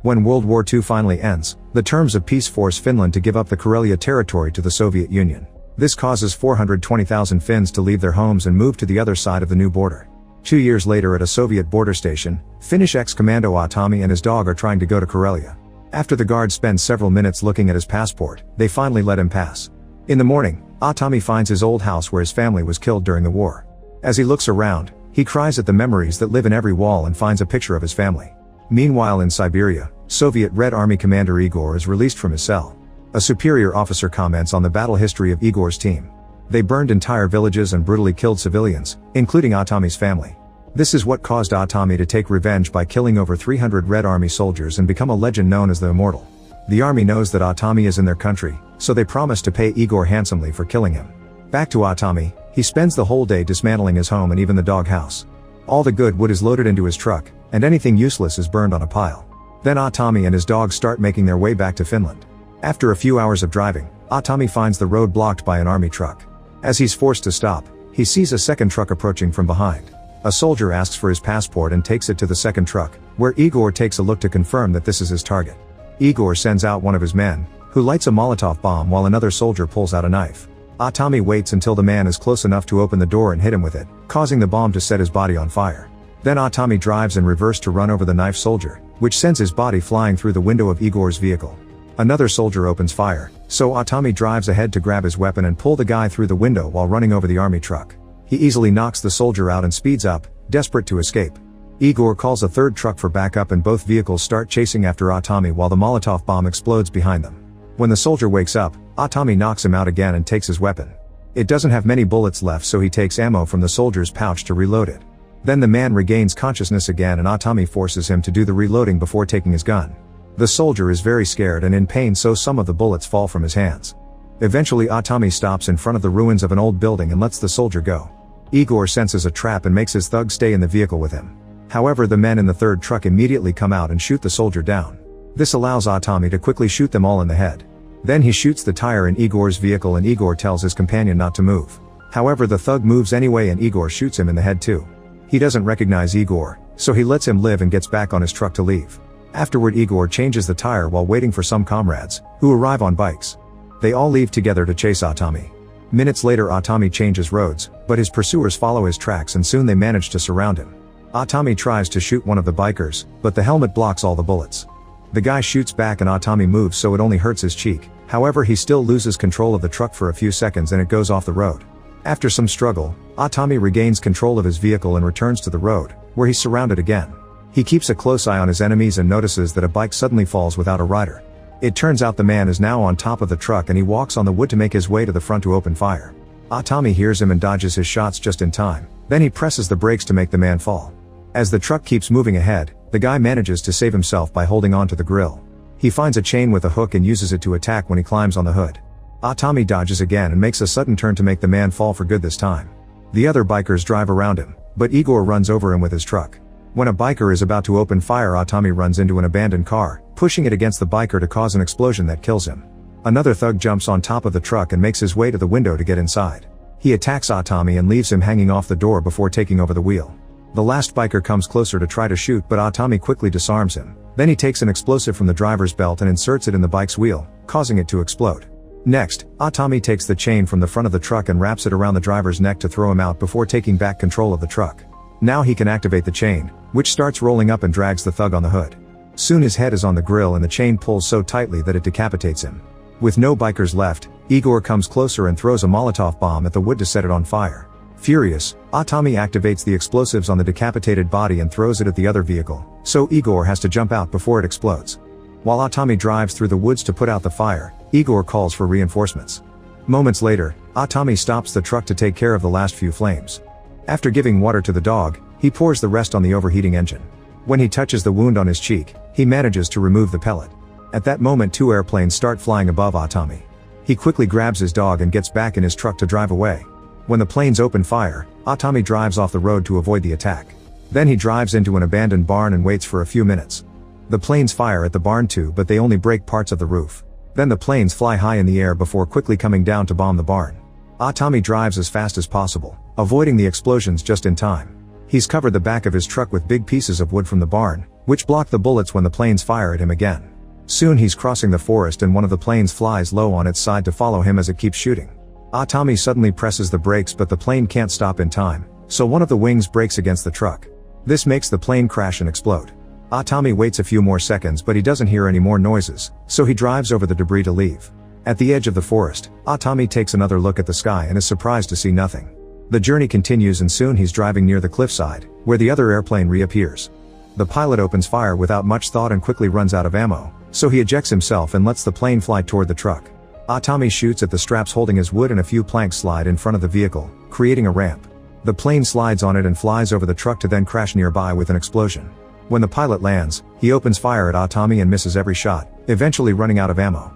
When World War II finally ends, the terms of peace force Finland to give up the Karelia territory to the Soviet Union. This causes 420,000 Finns to leave their homes and move to the other side of the new border. 2 years later at a Soviet border station, Finnish ex-commando Atami and his dog are trying to go to Karelia. After the guard spends several minutes looking at his passport, they finally let him pass. In the morning, Atami finds his old house where his family was killed during the war. As he looks around, he cries at the memories that live in every wall and finds a picture of his family. Meanwhile in Siberia, Soviet Red Army commander Igor is released from his cell. A superior officer comments on the battle history of Igor's team. They burned entire villages and brutally killed civilians, including Atami's family. This is what caused Atami to take revenge by killing over 300 Red Army soldiers and become a legend known as the Immortal. The army knows that Atami is in their country, so they promise to pay Igor handsomely for killing him. Back to Atami, he spends the whole day dismantling his home and even the dog house. All the good wood is loaded into his truck, and anything useless is burned on a pile. Then Atami and his dog start making their way back to Finland. After a few hours of driving, Atami finds the road blocked by an army truck. As he's forced to stop, he sees a second truck approaching from behind. A soldier asks for his passport and takes it to the second truck, where Igor takes a look to confirm that this is his target. Igor sends out one of his men, who lights a Molotov bomb while another soldier pulls out a knife. Atami waits until the man is close enough to open the door and hit him with it, causing the bomb to set his body on fire. Then Atami drives in reverse to run over the knife soldier, which sends his body flying through the window of Igor's vehicle. Another soldier opens fire, so Atami drives ahead to grab his weapon and pull the guy through the window while running over the army truck. He easily knocks the soldier out and speeds up, desperate to escape. Igor calls a third truck for backup and both vehicles start chasing after Atami while the Molotov bomb explodes behind them. When the soldier wakes up, Atami knocks him out again and takes his weapon. It doesn't have many bullets left, so he takes ammo from the soldier's pouch to reload it. Then the man regains consciousness again and Atami forces him to do the reloading before taking his gun. The soldier is very scared and in pain, so some of the bullets fall from his hands. Eventually Atami stops in front of the ruins of an old building and lets the soldier go. Igor senses a trap and makes his thug stay in the vehicle with him. However, the men in the third truck immediately come out and shoot the soldier down. This allows Atami to quickly shoot them all in the head. Then he shoots the tire in Igor's vehicle and Igor tells his companion not to move. However, the thug moves anyway and Igor shoots him in the head too. He doesn't recognize Igor, so he lets him live and gets back on his truck to leave. Afterward, Igor changes the tire while waiting for some comrades, who arrive on bikes. They all leave together to chase Atami. Minutes later Atami changes roads, but his pursuers follow his tracks and soon they manage to surround him. Atami tries to shoot one of the bikers, but the helmet blocks all the bullets. The guy shoots back and Atami moves so it only hurts his cheek, however he still loses control of the truck for a few seconds and it goes off the road. After some struggle, Atami regains control of his vehicle and returns to the road, where he's surrounded again. He keeps a close eye on his enemies and notices that a bike suddenly falls without a rider. It turns out the man is now on top of the truck and he walks on the wood to make his way to the front to open fire. Atami hears him and dodges his shots just in time, then he presses the brakes to make the man fall. As the truck keeps moving ahead, the guy manages to save himself by holding on to the grill. He finds a chain with a hook and uses it to attack when he climbs on the hood. Atami dodges again and makes a sudden turn to make the man fall for good this time. The other bikers drive around him, but Igor runs over him with his truck. When a biker is about to open fire, Atami runs into an abandoned car, pushing it against the biker to cause an explosion that kills him. Another thug jumps on top of the truck and makes his way to the window to get inside. He attacks Atami and leaves him hanging off the door before taking over the wheel. The last biker comes closer to try to shoot, but Atami quickly disarms him. Then he takes an explosive from the driver's belt and inserts it in the bike's wheel, causing it to explode. Next, Atami takes the chain from the front of the truck and wraps it around the driver's neck to throw him out before taking back control of the truck. Now he can activate the chain, which starts rolling up and drags the thug on the hood. Soon his head is on the grill and the chain pulls so tightly that it decapitates him. With no bikers left, Igor comes closer and throws a Molotov bomb at the wood to set it on fire. Furious, Atami activates the explosives on the decapitated body and throws it at the other vehicle, so Igor has to jump out before it explodes. While Atami drives through the woods to put out the fire, Igor calls for reinforcements. Moments later, Atami stops the truck to take care of the last few flames. After giving water to the dog, he pours the rest on the overheating engine. When he touches the wound on his cheek, he manages to remove the pellet. At that moment, 2 airplanes start flying above Atami. He quickly grabs his dog and gets back in his truck to drive away. When the planes open fire, Atami drives off the road to avoid the attack. Then he drives into an abandoned barn and waits for a few minutes. The planes fire at the barn too, but they only break parts of the roof. Then the planes fly high in the air before quickly coming down to bomb the barn. Atami drives as fast as possible, avoiding the explosions just in time. He's covered the back of his truck with big pieces of wood from the barn, which block the bullets when the planes fire at him again. Soon he's crossing the forest and one of the planes flies low on its side to follow him as it keeps shooting. Tommy suddenly presses the brakes but the plane can't stop in time, so one of the wings breaks against the truck. This makes the plane crash and explode. Tommy waits a few more seconds but he doesn't hear any more noises, so he drives over the debris to leave. At the edge of the forest, Tommy takes another look at the sky and is surprised to see nothing. The journey continues and soon he's driving near the cliffside, where the other airplane reappears. The pilot opens fire without much thought and quickly runs out of ammo, so he ejects himself and lets the plane fly toward the truck. Tommy shoots at the straps holding his wood and a few planks slide in front of the vehicle, creating a ramp. The plane slides on it and flies over the truck to then crash nearby with an explosion. When the pilot lands, he opens fire at Tommy and misses every shot, eventually running out of ammo.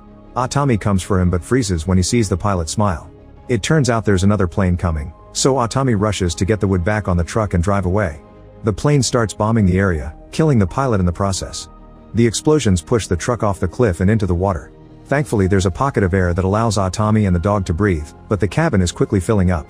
Tommy comes for him but freezes when he sees the pilot smile. It turns out there's another plane coming, so Tommy rushes to get the wood back on the truck and drive away. The plane starts bombing the area, killing the pilot in the process. The explosions push the truck off the cliff and into the water. Thankfully there's a pocket of air that allows Tommy and the dog to breathe, but the cabin is quickly filling up.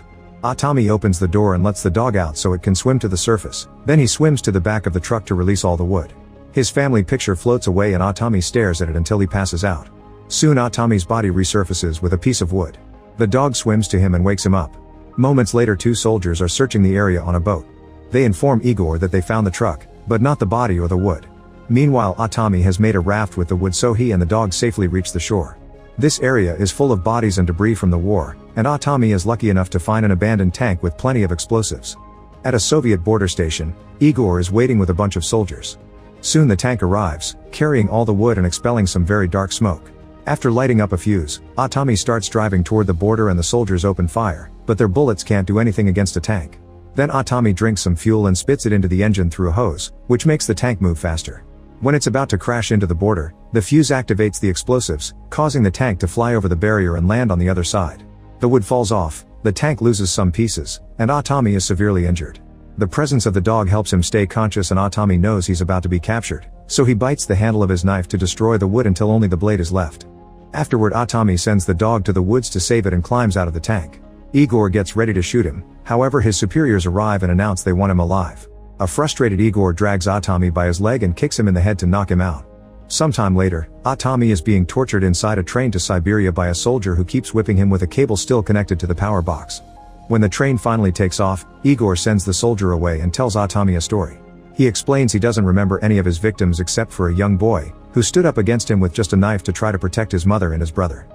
Tommy opens the door and lets the dog out so it can swim to the surface, then he swims to the back of the truck to release all the wood. His family picture floats away and Tommy stares at it until he passes out. Soon Tommy's body resurfaces with a piece of wood. The dog swims to him and wakes him up. Moments later 2 soldiers are searching the area on a boat. They inform Igor that they found the truck, but not the body or the wood. Meanwhile Tommy has made a raft with the wood so he and the dog safely reach the shore. This area is full of bodies and debris from the war, and Tommy is lucky enough to find an abandoned tank with plenty of explosives. At a Soviet border station, Igor is waiting with a bunch of soldiers. Soon the tank arrives, carrying all the wood and expelling some very dark smoke. After lighting up a fuse, Tommy starts driving toward the border and the soldiers open fire, but their bullets can't do anything against a tank. Then Tommy drinks some fuel and spits it into the engine through a hose, which makes the tank move faster. When it's about to crash into the border, the fuse activates the explosives, causing the tank to fly over the barrier and land on the other side. The wood falls off, the tank loses some pieces, and Tommy is severely injured. The presence of the dog helps him stay conscious and Tommy knows he's about to be captured, so he bites the handle of his knife to destroy the wood until only the blade is left. Afterward Tommy sends the dog to the woods to save it and climbs out of the tank. Igor gets ready to shoot him, however his superiors arrive and announce they want him alive. A frustrated Igor drags Tommy by his leg and kicks him in the head to knock him out. Sometime later, Tommy is being tortured inside a train to Siberia by a soldier who keeps whipping him with a cable still connected to the power box. When the train finally takes off, Igor sends the soldier away and tells Tommy a story. He explains he doesn't remember any of his victims except for a young boy, who stood up against him with just a knife to try to protect his mother and his brother.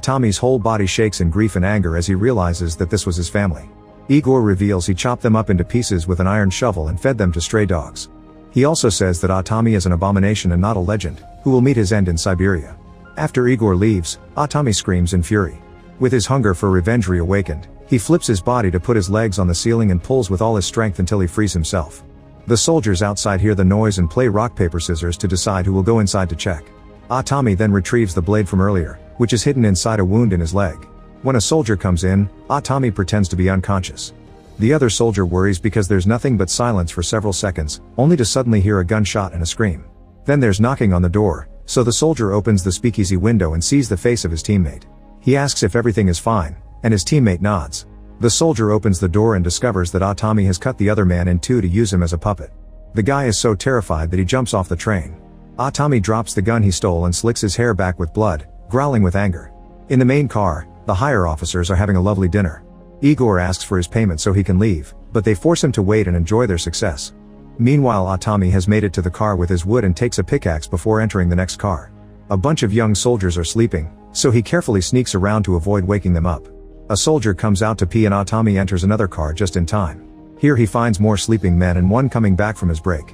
Tommy's whole body shakes in grief and anger as he realizes that this was his family. Igor reveals he chopped them up into pieces with an iron shovel and fed them to stray dogs. He also says that Tommy is an abomination and not a legend, who will meet his end in Siberia. After Igor leaves, Tommy screams in fury. With his hunger for revenge reawakened, he flips his body to put his legs on the ceiling and pulls with all his strength until he frees himself. The soldiers outside hear the noise and play rock paper scissors to decide who will go inside to check. Tommy then retrieves the blade from earlier, which is hidden inside a wound in his leg. When a soldier comes in, Tommy pretends to be unconscious. The other soldier worries because there's nothing but silence for several seconds, only to suddenly hear a gunshot and a scream. Then there's knocking on the door, so the soldier opens the speakeasy window and sees the face of his teammate. He asks if everything is fine, and his teammate nods. The soldier opens the door and discovers that Tommy has cut the other man in two to use him as a puppet. The guy is so terrified that he jumps off the train. Tommy drops the gun he stole and slicks his hair back with blood, growling with anger. In the main car, the higher officers are having a lovely dinner. Igor asks for his payment so he can leave, but they force him to wait and enjoy their success. Meanwhile Tommy has made it to the car with his wood and takes a pickaxe before entering the next car. A bunch of young soldiers are sleeping, so he carefully sneaks around to avoid waking them up. A soldier comes out to pee and Tommy enters another car just in time. Here he finds more sleeping men and one coming back from his break.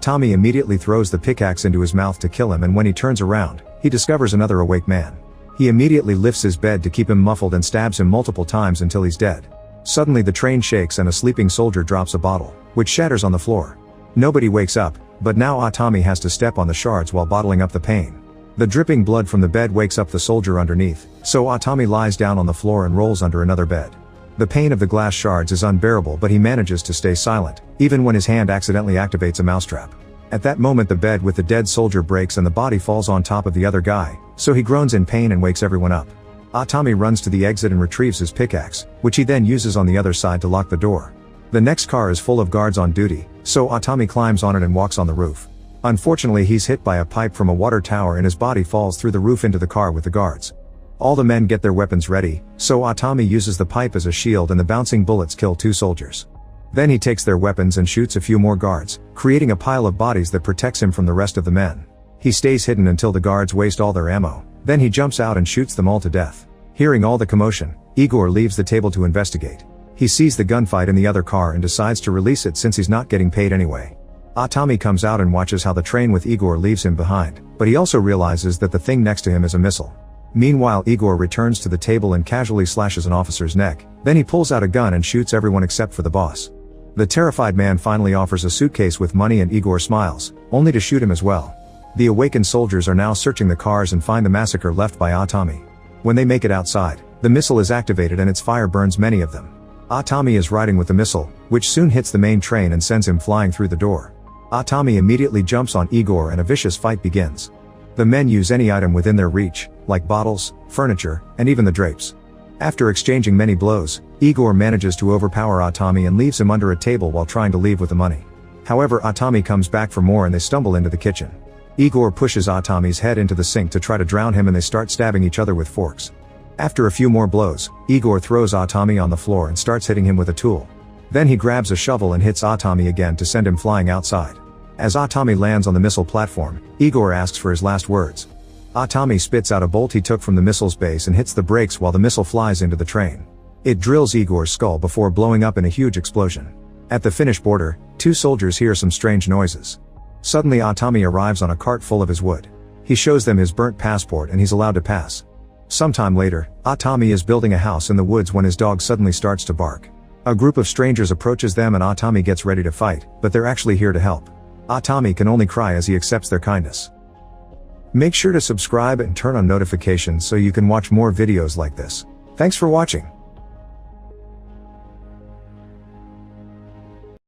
Tommy immediately throws the pickaxe into his mouth to kill him, and when he turns around, he discovers another awake man. He immediately lifts his bed to keep him muffled and stabs him multiple times until he's dead. Suddenly the train shakes and a sleeping soldier drops a bottle, which shatters on the floor. Nobody wakes up, but now Tommy has to step on the shards while bottling up the pain. The dripping blood from the bed wakes up the soldier underneath, so Tommy lies down on the floor and rolls under another bed. The pain of the glass shards is unbearable, but he manages to stay silent, even when his hand accidentally activates a mousetrap. At that moment the bed with the dead soldier breaks and the body falls on top of the other guy, so he groans in pain and wakes everyone up. Tommy runs to the exit and retrieves his pickaxe, which he then uses on the other side to lock the door. The next car is full of guards on duty, so Tommy climbs on it and walks on the roof. Unfortunately, he's hit by a pipe from a water tower and his body falls through the roof into the car with the guards. All the men get their weapons ready, so Atami uses the pipe as a shield and the bouncing bullets kill 2 soldiers. Then he takes their weapons and shoots a few more guards, creating a pile of bodies that protects him from the rest of the men. He stays hidden until the guards waste all their ammo, then he jumps out and shoots them all to death. Hearing all the commotion, Igor leaves the table to investigate. He sees the gunfight in the other car and decides to release it since he's not getting paid anyway. Atami comes out and watches how the train with Igor leaves him behind, but he also realizes that the thing next to him is a missile. Meanwhile, Igor returns to the table and casually slashes an officer's neck, then he pulls out a gun and shoots everyone except for the boss. The terrified man finally offers a suitcase with money and Igor smiles, only to shoot him as well. The awakened soldiers are now searching the cars and find the massacre left by Atami. When they make it outside, the missile is activated and its fire burns many of them. Atami is riding with the missile, which soon hits the main train and sends him flying through the door. Atami immediately jumps on Igor and a vicious fight begins. The men use any item within their reach, like bottles, furniture, and even the drapes. After exchanging many blows, Igor manages to overpower Atami and leaves him under a table while trying to leave with the money. However, Atami comes back for more and they stumble into the kitchen. Igor pushes Atami's head into the sink to try to drown him and they start stabbing each other with forks. After a few more blows, Igor throws Atami on the floor and starts hitting him with a tool. Then he grabs a shovel and hits Atami again to send him flying outside. As Atami lands on the missile platform, Igor asks for his last words. Atami spits out a bolt he took from the missile's base and hits the brakes while the missile flies into the train. It drills Igor's skull before blowing up in a huge explosion. At the Finnish border, 2 soldiers hear some strange noises. Suddenly Atami arrives on a cart full of his wood. He shows them his burnt passport and he's allowed to pass. Sometime later, Atami is building a house in the woods when his dog suddenly starts to bark. A group of strangers approaches them and Atami gets ready to fight, but they're actually here to help. Atami can only cry as he accepts their kindness. Make sure to subscribe and turn on notifications so you can watch more videos like this. Thanks for watching.